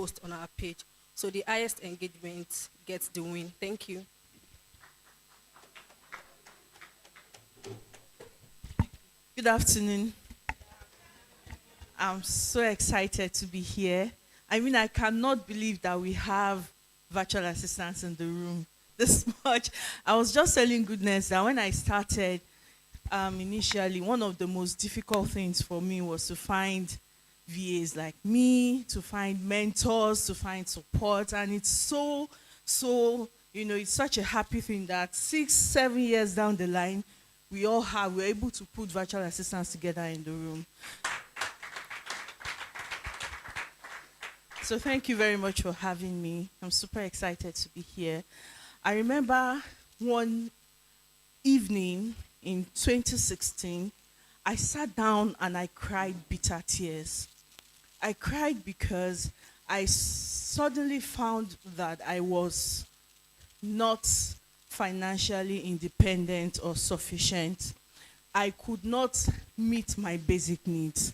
post on our page. So the highest engagement gets the win. Thank you. Good afternoon. I'm so excited to be here. I mean, I cannot believe that we have virtual assistants in the room this much. I was just telling goodness that when I started, initially, one of the most difficult things for me was to find VAs like me, to find mentors, to find support. And it's it's such a happy thing that 6, 7 years down the line, we're able to put virtual assistants together in the room. So thank you very much for having me. I'm super excited to be here. I remember one evening in 2016, I sat down and I cried bitter tears. I cried because I suddenly found that I was not financially independent or sufficient. I could not meet my basic needs.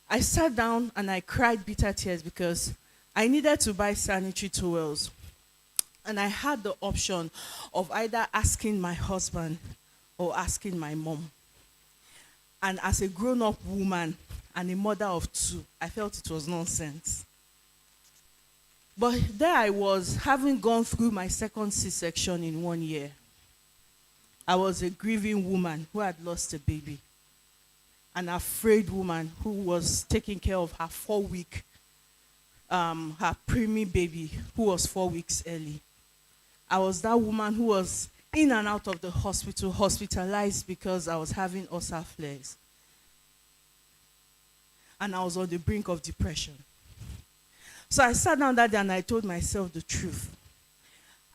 I sat down and I cried bitter tears because I needed to buy sanitary towels. And I had the option of either asking my husband or asking my mom. And as a grown up woman and a mother of two, I felt it was nonsense. But there I was, having gone through my second C-section in 1 year. I was a grieving woman who had lost a baby, an afraid woman who was taking care of her 4 week, her preemie baby who was 4 weeks early. I was that woman who was in and out of the hospital, hospitalized because I was having ulcer flares. And I was on the brink of depression. So I sat down that day and I told myself the truth.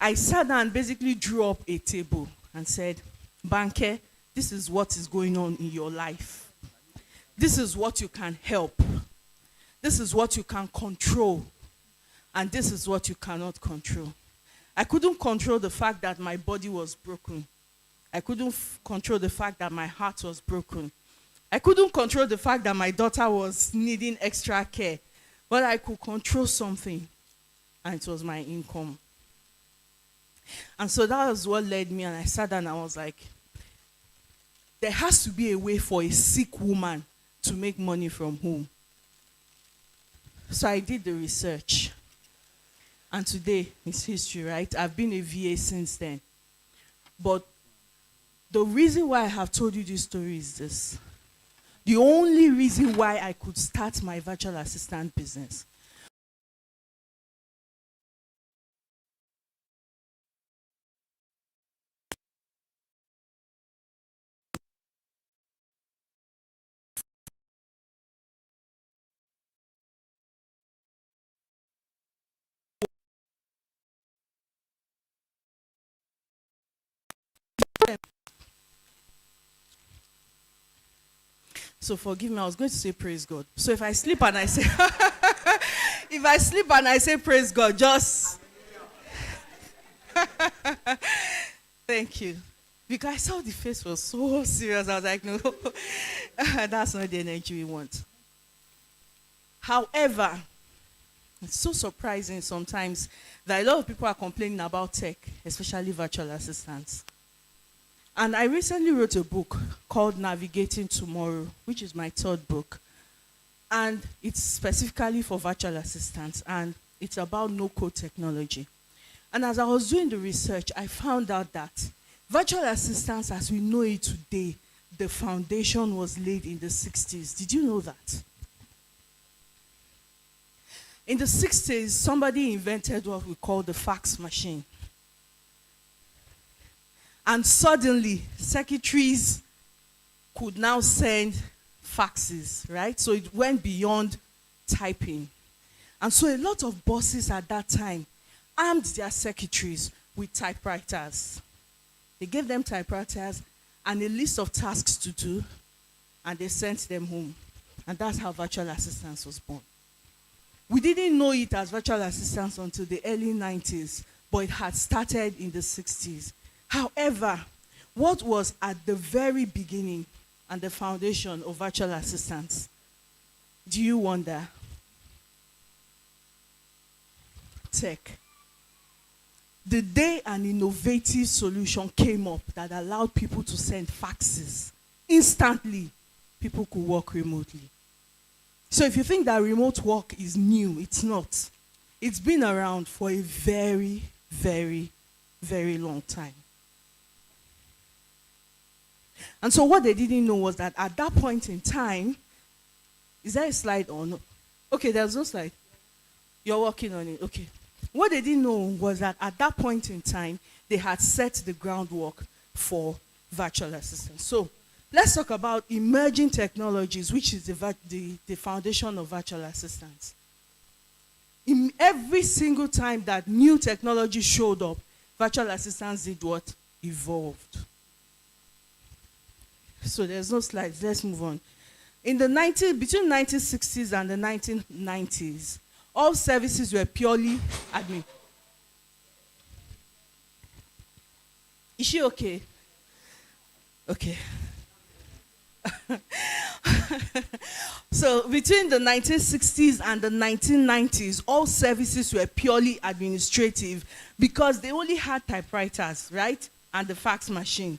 I sat down and basically drew up a table and said, Banke, this is what is going on in your life. This is what you can help. This is what you can control. And this is what you cannot control. I couldn't control the fact that my body was broken. I couldn't control the fact that my heart was broken. I couldn't control the fact that my daughter was needing extra care. But I could control something, and it was my income. And so that was what led me, and I sat down and I was like, there has to be a way for a sick woman to make money from home. So I did the research. And today is history, right? I've been a VA since then. But the reason why I have told you this story is this. The only reason why I could start my virtual assistant business so forgive me, I was going to say praise God. So if I sleep and I say if I sleep and I say praise God, just thank you. Because I saw the face was so serious. I was like, no, that's not the energy we want. However, it's so surprising sometimes that a lot of people are complaining about tech, especially virtual assistants. And I recently wrote a book called Navigating Tomorrow, which is my third book. And it's specifically for virtual assistants, and it's about no-code technology. And as I was doing the research, I found out that virtual assistants, as we know it today, the foundation was laid in the 60s. Did you know that? In the 60s, somebody invented what we call the fax machine. And suddenly, secretaries could now send faxes, right? So it went beyond typing. And so a lot of bosses at that time armed their secretaries with typewriters. They gave them typewriters and a list of tasks to do, and they sent them home. And that's how virtual assistance was born. We didn't know it as virtual assistance until the early 90s, but it had started in the 60s. However, what was at the very beginning and the foundation of virtual assistance? Do you wonder? tech, the day an innovative solution came up that allowed people to send faxes, instantly, people could work remotely. So if you think that remote work is new, it's not. It's been around for a very, very, very long time. And so what they didn't know was that at that point in time, is there a slide or no? Okay, there's no slide. You're working on it, okay. What they didn't know was that at that point in time, they had set the groundwork for virtual assistants. So let's talk about emerging technologies, which is the foundation of virtual assistants. In every single time that new technology showed up, virtual assistants did what? Evolved. So there's no slides, let's move on. Between 1960s and the 1990s, all services were purely admin. Is she okay? Okay. So between the 1960s and the 1990s, all services were purely administrative because they only had typewriters, right? And the fax machine.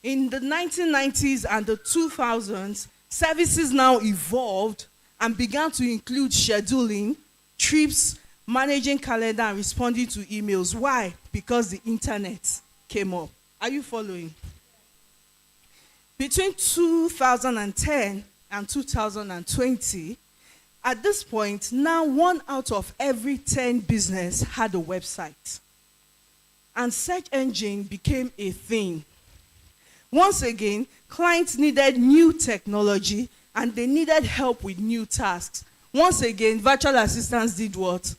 In the 1990s and the 2000s, services now evolved and began to include scheduling, trips, managing calendar, and responding to emails. Why? Because the internet came up. Are you following? Between 2010 and 2020, at this point, now 1 out of every 10 business had a website. And search engine became a thing. Once again, clients needed new technology and they needed help with new tasks. Once again, virtual assistants did what?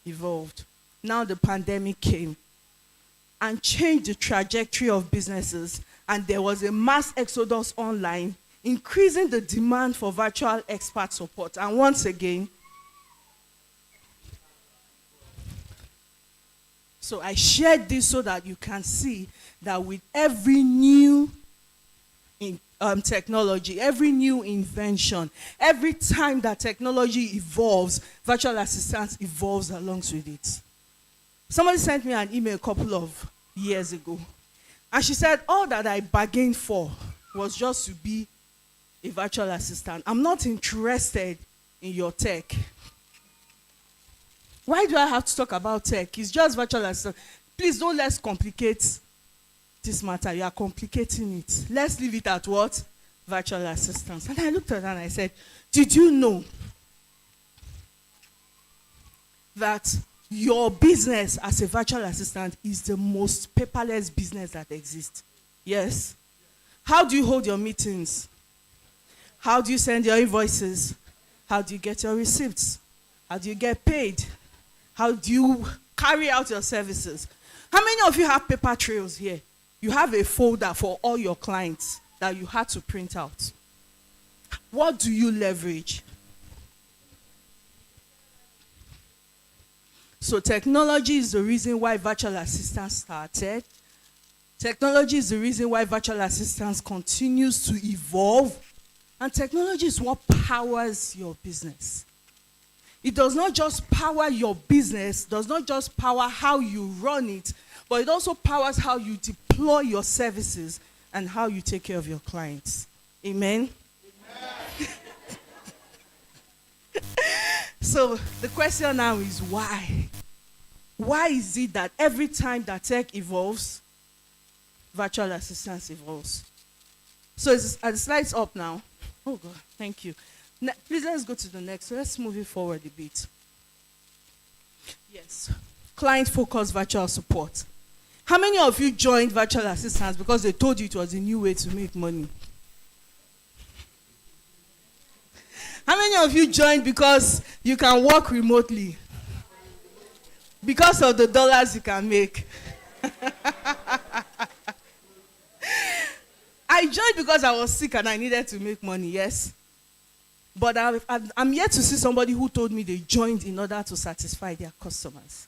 Evolved. Now the pandemic came and changed the trajectory of businesses, and there was a mass exodus online, increasing the demand for virtual expert support. And once again, so I shared this so that you can see that with every new technology, every new invention, every time that technology evolves, virtual assistance evolves along with it. Somebody sent me an email a couple of years ago, and she said, all that I bargained for was just to be a virtual assistant. I'm not interested in your tech. Why do I have to talk about tech? It's just virtual assistant. Please don't let's complicate this matter. You are complicating it. Let's leave it at what? Virtual assistants. And I looked at her and I said, did you know that your business as a virtual assistant is the most paperless business that exists? Yes. How do you hold your meetings? How do you send your invoices? How do you get your receipts? How do you get paid? How do you carry out your services? How many of you have paper trails here? You have a folder for all your clients that you had to print out. What do you leverage? So technology is the reason why virtual assistants started. Technology is the reason why virtual assistants continues to evolve. And technology is what powers your business. It does not just power your business, does not just power how you run it, but it also powers how you deploy your services and how you take care of your clients. Amen? Amen. So the question now is why? Why is it that every time that tech evolves, virtual assistance evolves? So are the slides up now? Oh God, thank you. Please let's go to the next. So let's move it forward a bit. Yes. Client-focused virtual support. How many of you joined virtual assistants because they told you it was a new way to make money? How many of you joined because you can work remotely? Because of the dollars you can make? I joined because I was sick and I needed to make money, yes. But I'm yet to see somebody who told me they joined in order to satisfy their customers.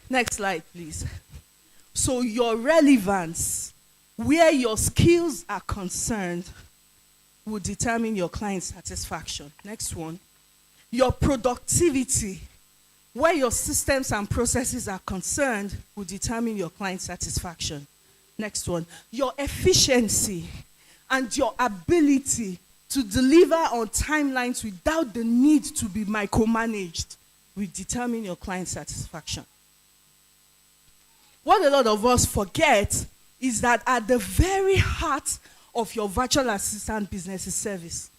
Next slide, please. So your relevance, where your skills are concerned, will determine your client satisfaction. Next one. Your productivity, where your systems and processes are concerned, will determine your client satisfaction. Next one. Your efficiency and your ability to deliver on timelines without the need to be micromanaged will determine your client satisfaction. What a lot of us forget is that at the very heart of your virtual assistant business is service.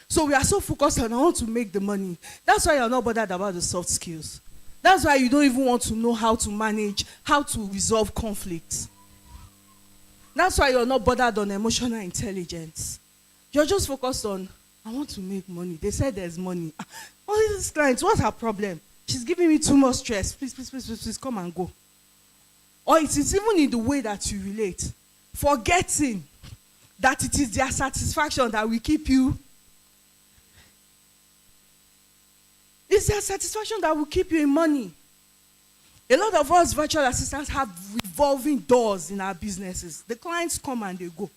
So we are so focused on I want to make the money. That's why you're not bothered about the soft skills. That's why you don't even want to know how to manage, how to resolve conflicts. That's why you're not bothered on emotional intelligence. You're just focused on, I want to make money. They said there's money. Oh, this client, what's her problem? She's giving me too much stress. Please, come and go. Or it is even in the way that you relate. Forgetting that it is their satisfaction that will keep you. It's their satisfaction that will keep you in money. A lot of us virtual assistants have revolving doors in our businesses. The clients come and they go.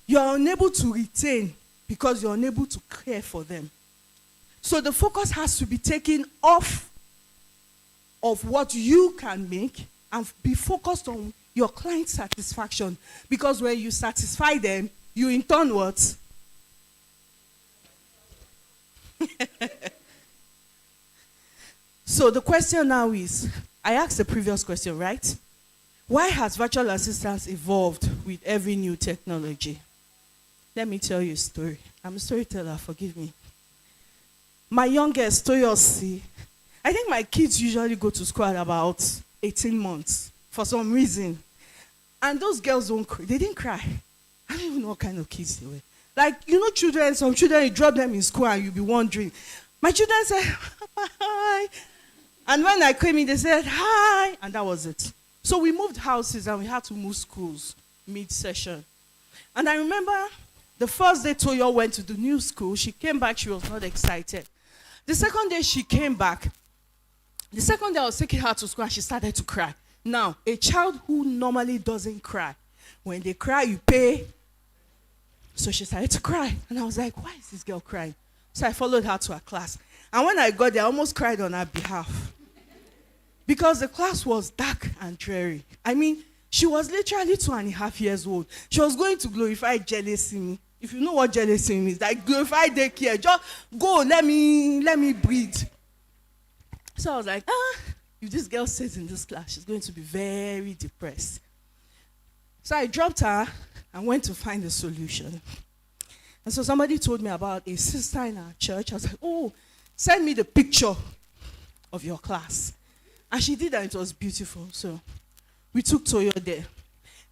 You are unable to retain because you're unable to care for them. So the focus has to be taken off of what you can make and be focused on your client satisfaction. Because when you satisfy them, you in turn what? So the question now is, I asked the previous question, right? Why has virtual assistants evolved with every new technology? Let me tell you a story. I'm a storyteller, forgive me. My youngest, Toyosi, I think my kids usually go to school at about 18 months for some reason. And those girls don't cry. They didn't cry. I don't even know what kind of kids they were. Like, children, some children, you drop them in school and you'll be wondering. My children said, hi. And when I came in, they said, hi. And that was it. So we moved houses and we had to move schools mid-session. And I remember the first day Toyo went to the new school, she came back, she was not excited. The second day she came back, the second day I was taking her to school and she started to cry. Now, a child who normally doesn't cry, when they cry, you pay. So she started to cry. And I was like, why is this girl crying? So I followed her to her class. And when I got there, I almost cried on her behalf. Because the class was dark and dreary. I mean, she was literally 2.5 years old. She was going to glorify jealousy. If you know what jealousy means, like glorify daycare. Just go, let me breathe. So I was like, if this girl stays in this class, she's going to be very depressed. So I dropped her and went to find a solution. And so somebody told me about a sister in our church. I was like, oh, send me the picture of your class. And she did, and it was beautiful. So we took Toyo there.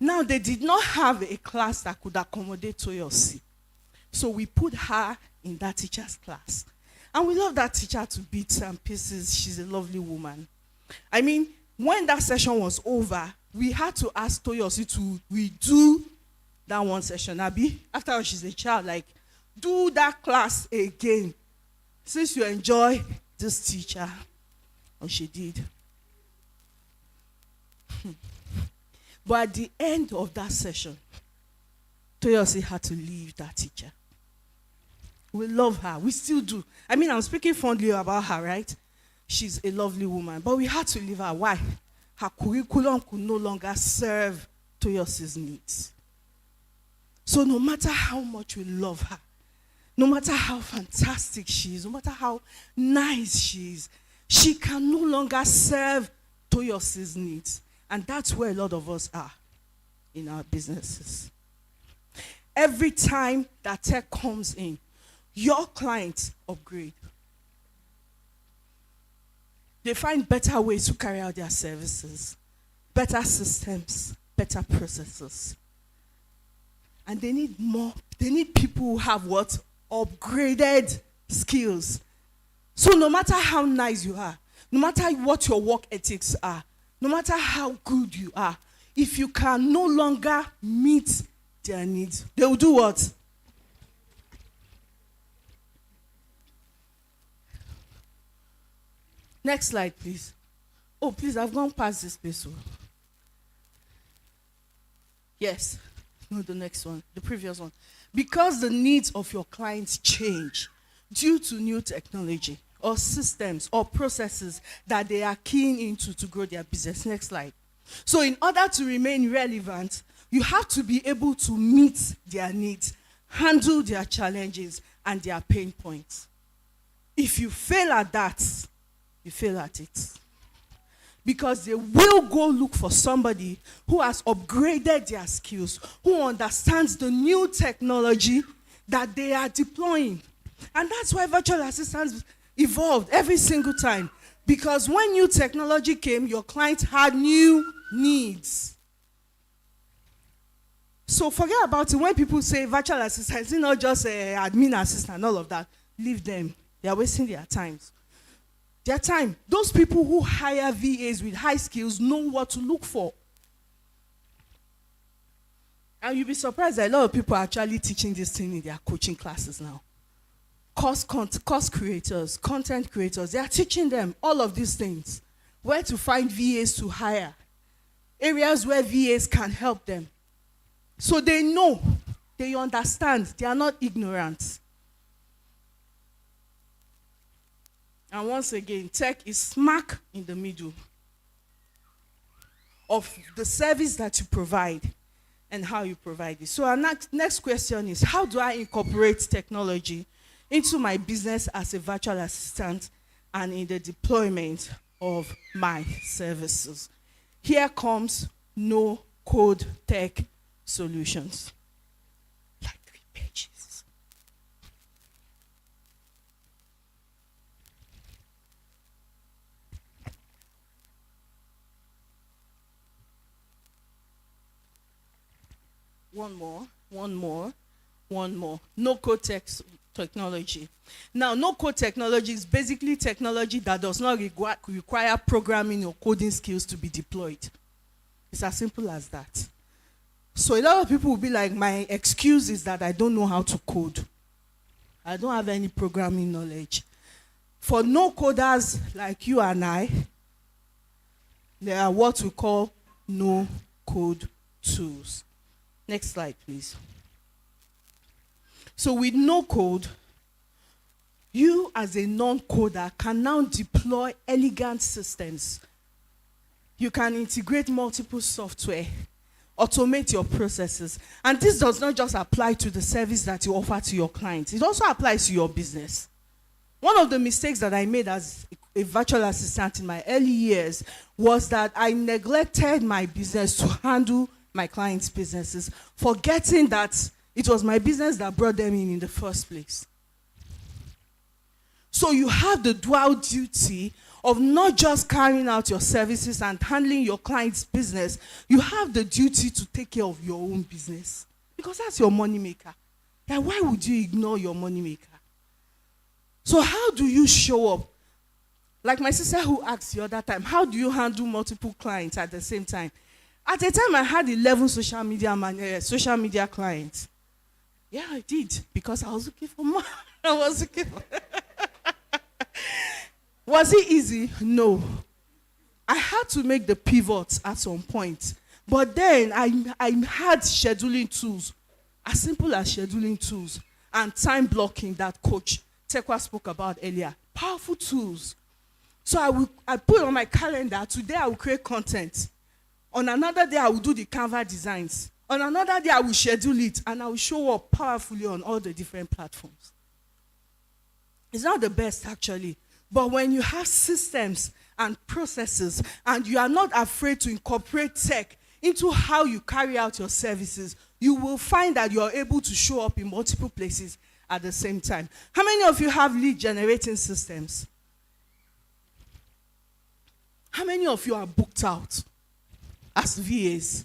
Now, they did not have a class that could accommodate Toyosi. So we put her in that teacher's class. And we love that teacher to bits and pieces. She's a lovely woman. I mean, when that session was over, we had to ask Toyosi to redo that one session. Abi, after all, she's a child, like, do that class again. Since you enjoy this teacher. And she did. But at the end of that session, Toyosi had to leave that teacher. We love her. We still do. I mean, I'm speaking fondly about her, right? She's a lovely woman. But we had to leave her. Why? Her curriculum could no longer serve Toyosi's needs. So no matter how much we love her, no matter how fantastic she is, no matter how nice she is, she can no longer serve Toyosi's needs. And that's where a lot of us are in our businesses. Every time that tech comes in, your clients upgrade. They find better ways to carry out their services, better systems, better processes. And they need more. They need people who have what? Upgraded skills. So no matter how nice you are, no matter what your work ethics are, no matter how good you are, if you can no longer meet their needs, they will do what? Next slide, please. Oh, please, I've gone past this place. Yes. No, the next one, the previous one. Because the needs of your clients change due to new technology or systems or processes that they are keen into to grow their business. Next slide. So in order to remain relevant, you have to be able to meet their needs, handle their challenges and their pain points. If you fail at that, you fail at it. Because they will go look for somebody who has upgraded their skills, who understands the new technology that they are deploying. And that's why virtual assistants evolved every single time. Because when new technology came, your client had new needs. So forget about it. When people say virtual assistants, it's not just admin assistant, all of that. Leave them. They are wasting their time. Their time. Those people who hire VAs with high skills know what to look for. And you'll be surprised that a lot of people are actually teaching this thing in their coaching classes now. Course creators, content creators, they are teaching them all of these things. Where to find VAs to hire. Areas where VAs can help them. So they know, they understand, they are not ignorant. And once again, tech is smack in the middle of the service that you provide and how you provide it. So our next question is, how do I incorporate technology into my business as a virtual assistant and in the deployment of my services? Here comes no-code tech solutions. Like 3 pages. One more. No-code technology. Now, no-code technology is basically technology that does not require programming or coding skills to be deployed. It's as simple as that. So a lot of people will be like, my excuse is that I don't know how to code. I don't have any programming knowledge. For no-coders like you and I, there are what we call no-code tools. Next slide, please. So with no code, you as a non-coder can now deploy elegant systems. You can integrate multiple software, automate your processes. And this does not just apply to the service that you offer to your clients. It also applies to your business. One of the mistakes that I made as a virtual assistant in my early years was that I neglected my business to handle my clients' businesses, forgetting that it was my business that brought them in the first place. So you have the dual duty of not just carrying out your services and handling your client's business. You have the duty to take care of your own business, because that's your money maker. Like, why would you ignore your money maker? So how do you show up? Like my sister who asked the other time, how do you handle multiple clients at the same time? At the time, I had 11 social media clients. Yeah, I did, because I was looking for more. Was it easy? No. I had to make the pivots at some point. But then I had scheduling tools, as simple as scheduling tools, and time blocking that Coach Tekwa spoke about earlier. Powerful tools. So I put on my calendar, today I will create content. On another day, I will do the Canva designs. On another day, I will schedule it, and I will show up powerfully on all the different platforms. It's not the best, actually. But when you have systems and processes, and you are not afraid to incorporate tech into how you carry out your services, you will find that you are able to show up in multiple places at the same time. How many of you have lead generating systems? How many of you are booked out as VAs?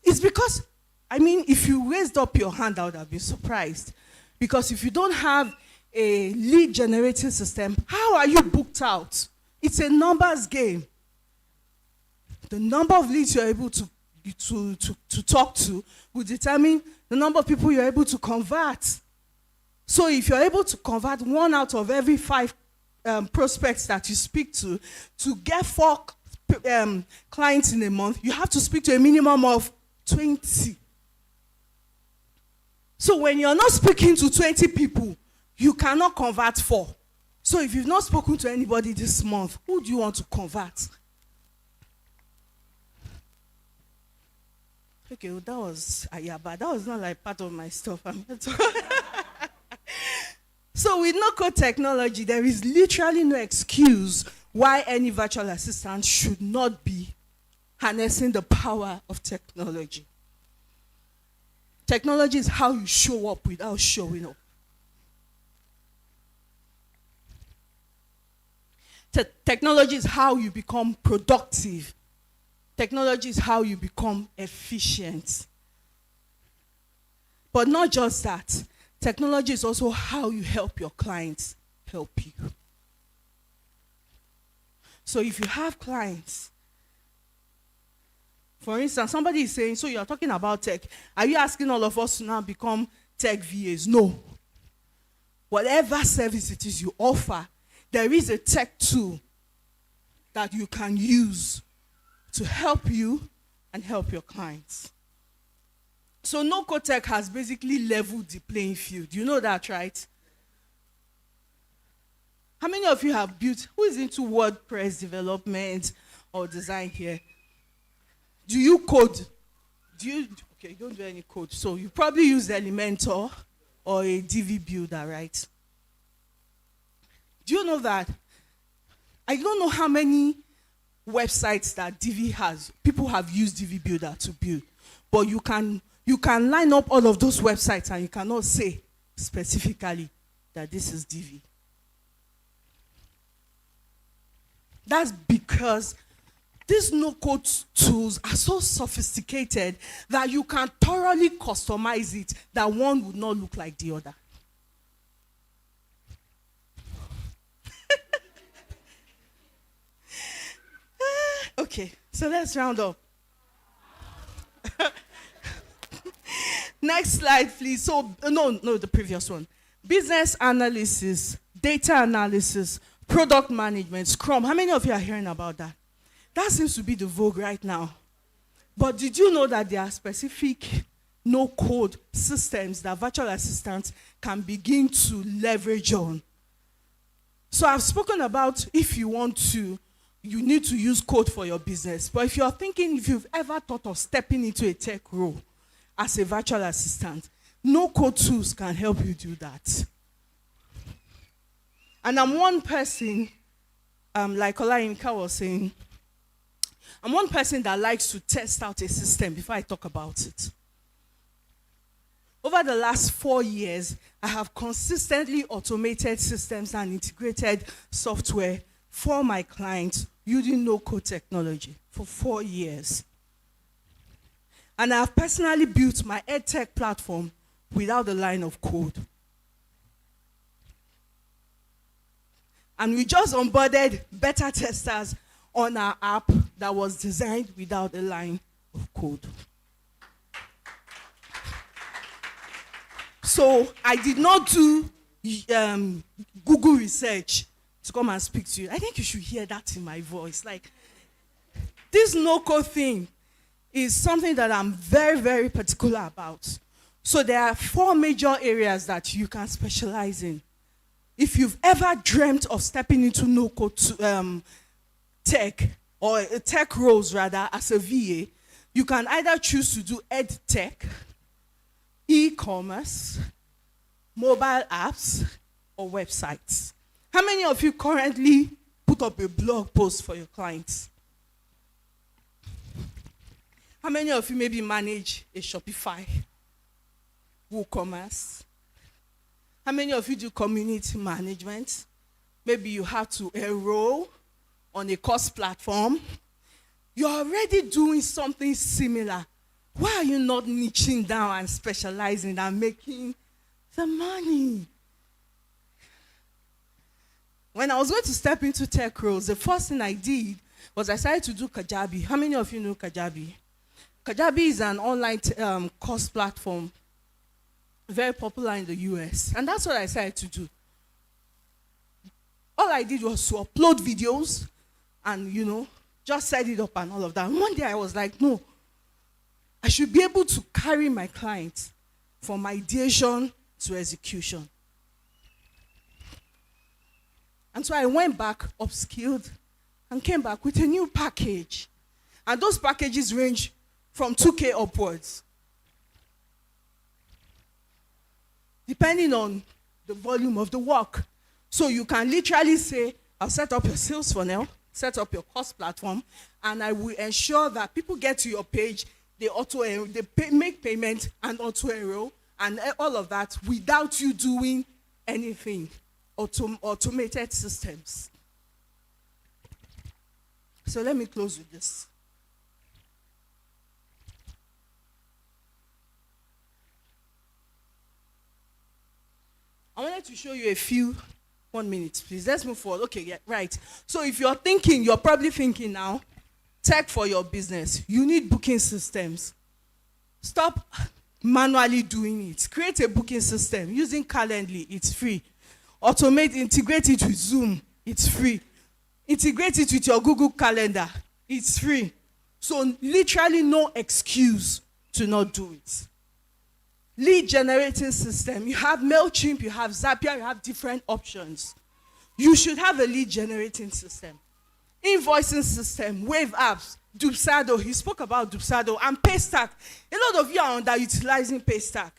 It's because, if you raised up your hand, I would have been surprised. Because if you don't have a lead generating system, how are you booked out? It's a numbers game. The number of leads you're able to talk to will determine the number of people you're able to convert. So if you're able to convert 1 out of every 5 prospects that you speak to get 4 clients in a month, you have to speak to a minimum of 20 So when you're not speaking to 20 people, you cannot convert 4. So if you've not spoken to anybody this month, who do you want to convert? Okay, well, that was Ayaba. That was not like part of my stuff. So with no-code technology, there is literally no excuse why any virtual assistant should not be harnessing the power of technology. Technology is how you show up without showing up. Technology is how you become productive. Technology is how you become efficient. But not just that. Technology is also how you help your clients help you. So if you have clients, for instance, somebody is saying, so you're talking about tech. Are you asking all of us to now become tech VAs? No. Whatever service it is you offer, there is a tech tool that you can use to help you and help your clients. So no-code tech has basically leveled the playing field. You know that, right? How many of you have built, who is into WordPress development or design here? Do you code? Okay, you don't do any code. So you probably use Elementor or a DV builder, right? Do you know that? I don't know how many websites that DV has, people have used DV builder to build, but you can line up all of those websites and you cannot say specifically that this is DV. That's because these no-code tools are so sophisticated that you can thoroughly customize it that one would not look like the other. Okay, so let's round up. Next slide, please. So, no, the previous one. Business analysis, data analysis, product management, Scrum. How many of you are hearing about that? That seems to be the vogue right now. But did you know that there are specific no-code systems that virtual assistants can begin to leverage on? So I've spoken about if you want to, you need to use code for your business. But if you're thinking, if you've ever thought of stepping into a tech role as a virtual assistant, no-code tools can help you do that. And I'm one person, like Olayinka was saying, I'm one person that likes to test out a system before I talk about it. Over the last 4 years, I have consistently automated systems and integrated software for my clients using no-code technology for 4 years. And I have personally built my EdTech platform without a line of code. And we just onboarded beta testers on our app that was designed without a line of code. So I did not do Google research to come and speak to you. I think you should hear that in my voice. Like, this no-code thing is something that I'm very, very particular about. So there are 4 major areas that you can specialize in. If you've ever dreamt of stepping into no-code tech, or tech roles rather, as a VA, you can either choose to do ed tech, e-commerce, mobile apps, or websites. How many of you currently put up a blog post for your clients? How many of you maybe manage a Shopify, WooCommerce? How many of you do community management? Maybe you have to enroll on a course platform. You're already doing something similar. Why are you not niching down and specializing and making the money? When I was going to step into tech roles, the first thing I did was I started to do Kajabi. How many of you know Kajabi? Kajabi is an online course platform, very popular in the US. And that's what I started to do. All I did was to upload videos and, just set it up and all of that. And one day I was like, no, I should be able to carry my clients from ideation to execution. And so I went back, upskilled, and came back with a new package. And those packages range from 2K upwards, depending on the volume of the work. So you can literally say, I'll set up your sales funnel, set up your cost platform, and I will ensure that people get to your page, they make payment and auto-enroll, and all of that without you doing anything. Automated systems. So let me close with this. I wanted to show you a few. 1 minute, please. Let's move forward. Okay, yeah, right. So if you're probably thinking now, tech for your business. You need booking systems. Stop manually doing it. Create a booking system using Calendly. It's free. Integrate it with Zoom. It's free. Integrate it with your Google Calendar. It's free. So literally no excuse to not do it. Lead generating system. You have MailChimp, you have Zapier, you have different options. You should have a lead generating system. Invoicing system, Wave apps, Dubsado. He spoke about Dubsado and Paystack. A lot of you are underutilizing Paystack.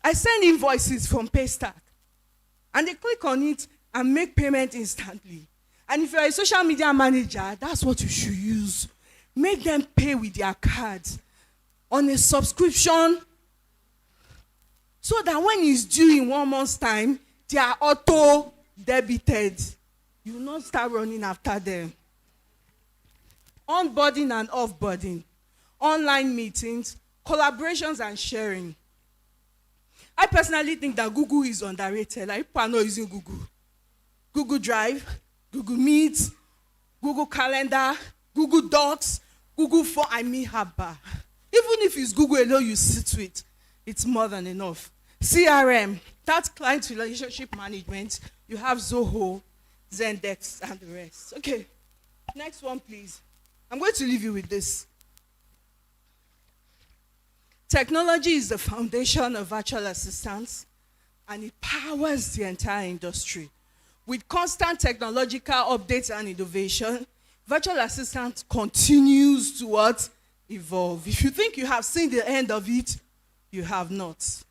I send invoices from Paystack, and they click on it and make payment instantly. And if you're a social media manager, that's what you should use. Make them pay with their cards on a subscription, so that when it's due in 1 month's time, they are auto-debited. You will not start running after them. Onboarding and offboarding, online meetings, collaborations and sharing. I personally think that Google is underrated. Like, people are not using Google. Google Drive, Google Meet, Google Calendar, Google Docs, Google Haba. Even if it's Google alone you sit with, it's more than enough. CRM, that's client relationship management. You have Zoho, Zendex, and the rest. Okay, next one, please. I'm going to leave you with this. Technology is the foundation of virtual assistants, and it powers the entire industry. With constant technological updates and innovation, virtual assistant continues to evolve. If you think you have seen the end of it, you have not.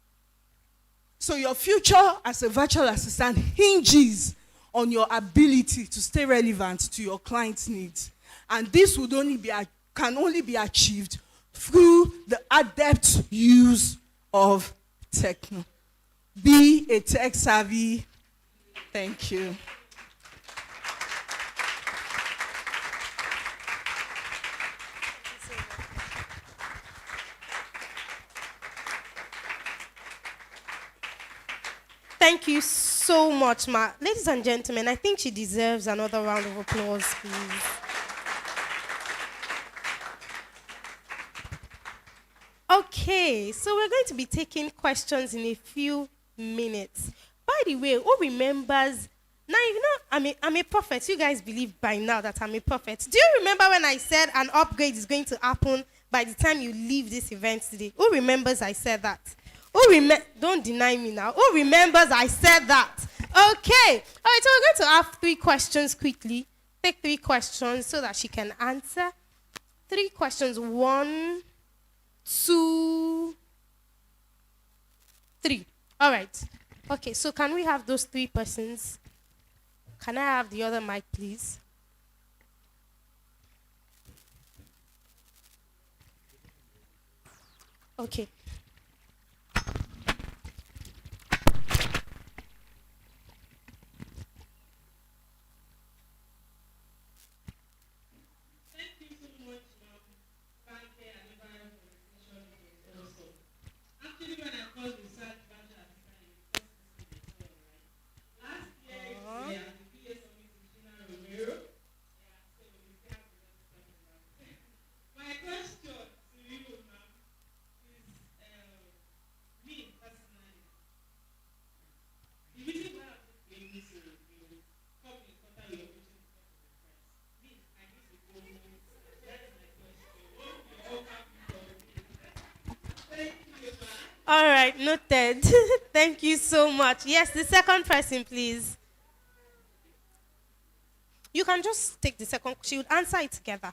So your future as a virtual assistant hinges on your ability to stay relevant to your client's needs. And this can only be achieved through the adept use of techno. Be a tech savvy. Thank you. Thank you so much, Ma. Ladies and gentlemen, I think she deserves another round of applause, please. Okay, so we're going to be taking questions in a few minutes. By the way, who remembers? Now, you know, I'm a prophet. You guys believe by now that I'm a prophet. Do you remember when I said an upgrade is going to happen by the time you leave this event today? Who remembers I said that? Don't deny me now. Who remembers I said that? Okay. All right, so we're going to have 3 questions quickly. Take 3 questions so that she can answer. 3 questions. 1, 2, 3. All right. Okay, so can we have those 3 persons? Can I have the other mic, please? Okay. Thank you so much, Banke Adebayo, for the session. It was awesome. Actually, when I called research virtual assistant, last year we had the PA summit with Gina Romero. Yeah, so we still have a lot to talk about. My question to you now is, All right, noted. Thank you so much. Yes, the second person, please. You can just take the second. She would answer it together.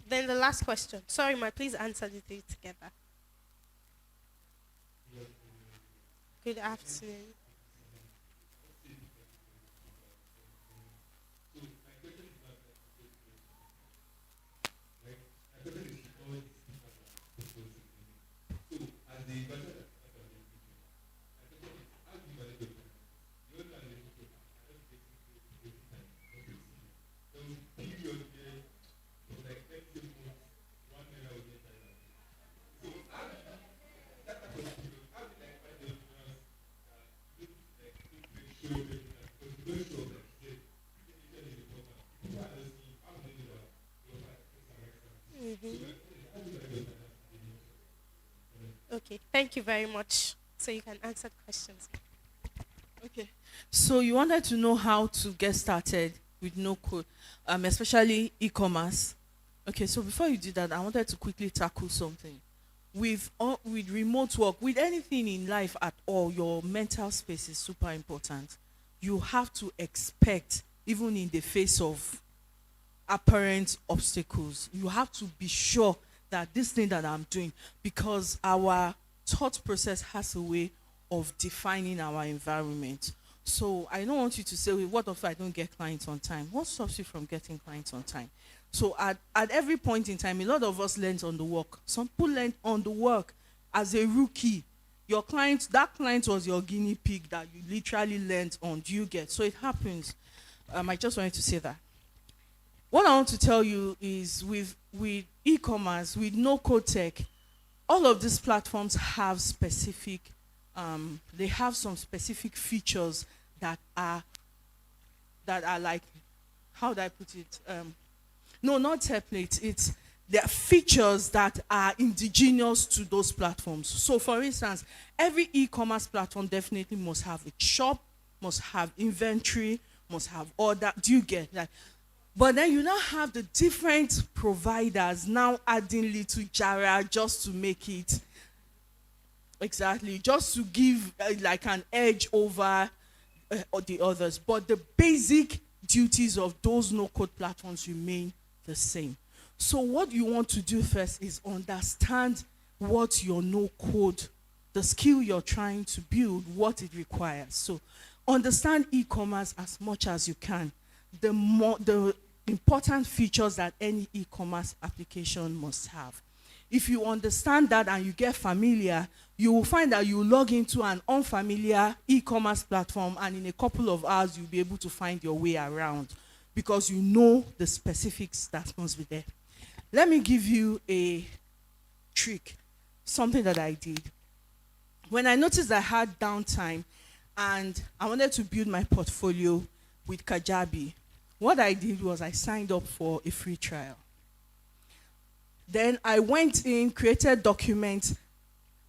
Then the last question. Sorry, ma, please answer the three together. Good afternoon. Okay, thank you very much. So you can answer the questions. Okay. So you wanted to know how to get started with no code, especially e-commerce. Okay, so before you do that, I wanted to quickly tackle something. With remote work, with anything in life at all, your mental space is super important. You have to expect, even in the face of apparent obstacles, you have to be sure that this thing that I'm doing, because our thought process has a way of defining our environment. So I don't want you to say, "Well, what if I don't get clients on time?" What stops you from getting clients on time? So at every point in time, a lot of us learn on the work. Some people learn on the work as a rookie. That client was your guinea pig that you literally learned on. Do you get? So it happens. I just wanted to say that. What I want to tell you is with e-commerce, with no code tech, all of these platforms have they have some specific features that are like, how do I put it? No, not templates. There are features that are indigenous to those platforms. So for instance, every e-commerce platform definitely must have a shop, must have inventory, must have order. Do you get that? But then you now have the different providers now adding little jara just to make it exactly, just to give like an edge over the others. But the basic duties of those no-code platforms remain the same. So what you want to do first is understand what your no-code, the skill you're trying to build, what it requires. So understand e-commerce as much as you can. The important features that any e-commerce application must have. If you understand that and you get familiar, you will find that you log into an unfamiliar e-commerce platform, and in a couple of hours you'll be able to find your way around because you know the specifics that must be there. Let me give you a trick, something that I did. When I noticed I had downtime and I wanted to build my portfolio with Kajabi, what I did was I signed up for a free trial. Then I went in, created documents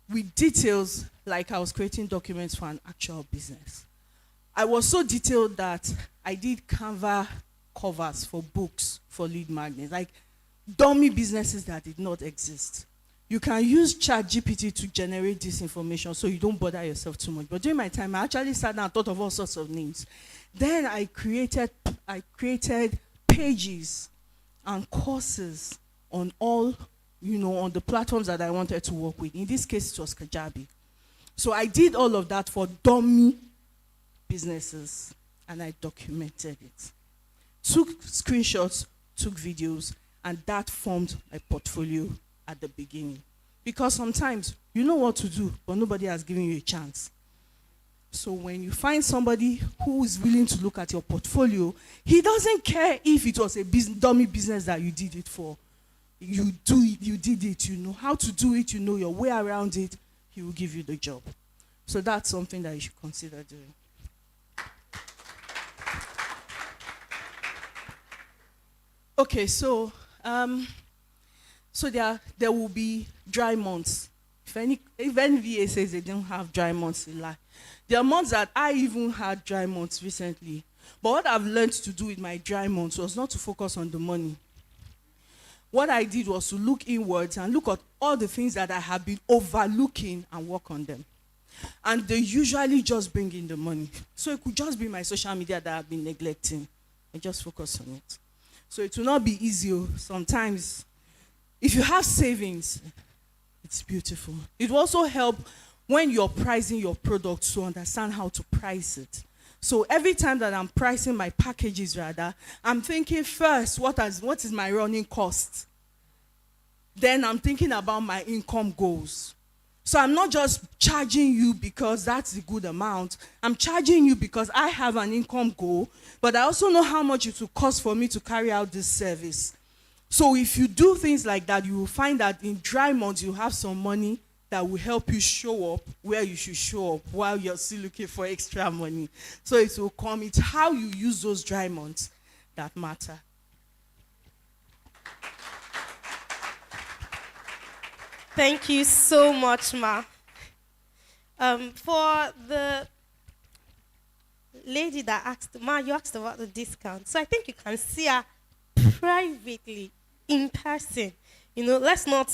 with details like I was creating documents for an actual business. I was so detailed that I did Canva covers for books, for lead magnets, like dummy businesses that did not exist. You can use ChatGPT to generate this information so you don't bother yourself too much. But during my time, I actually sat down and thought of all sorts of names. Then I created pages and courses on all, on the platforms that I wanted to work with. In this case, it was Kajabi. So I did all of that for dummy businesses, and I documented it. Took screenshots, took videos, and that formed a portfolio at the beginning. Because sometimes you know what to do, but nobody has given you a chance. So when you find somebody who is willing to look at your portfolio, he doesn't care if it was a dummy business that you did it for. You did it, you know how to do it, you know your way around it, he will give you the job. So that's something that you should consider doing. Okay, so there will be dry months. If any VA says they don't have dry months, they lie. There are months that I even had dry months recently. But what I've learned to do with my dry months was not to focus on the money. What I did was to look inwards and look at all the things that I have been overlooking and work on them. And they usually just bring in the money. So it could just be my social media that I've been neglecting. I just focus on it. So it will not be easy. Sometimes, if you have savings, it's beautiful. It will also help when you're pricing your product to understand how to price it. So every time that I'm pricing my packages, rather, I'm thinking first, what is my running cost? Then I'm thinking about my income goals. So I'm not just charging you because that's a good amount. I'm charging you because I have an income goal, but I also know how much it will cost for me to carry out this service. So if you do things like that, you will find that in dry months, you have some money that will help you show up where you should show up while you're still looking for extra money. So it will come. It's how you use those dry months that matter. Thank you so much, Ma. For the lady that asked, Ma, you asked about the discount. So I think you can see her privately, in person. Let's not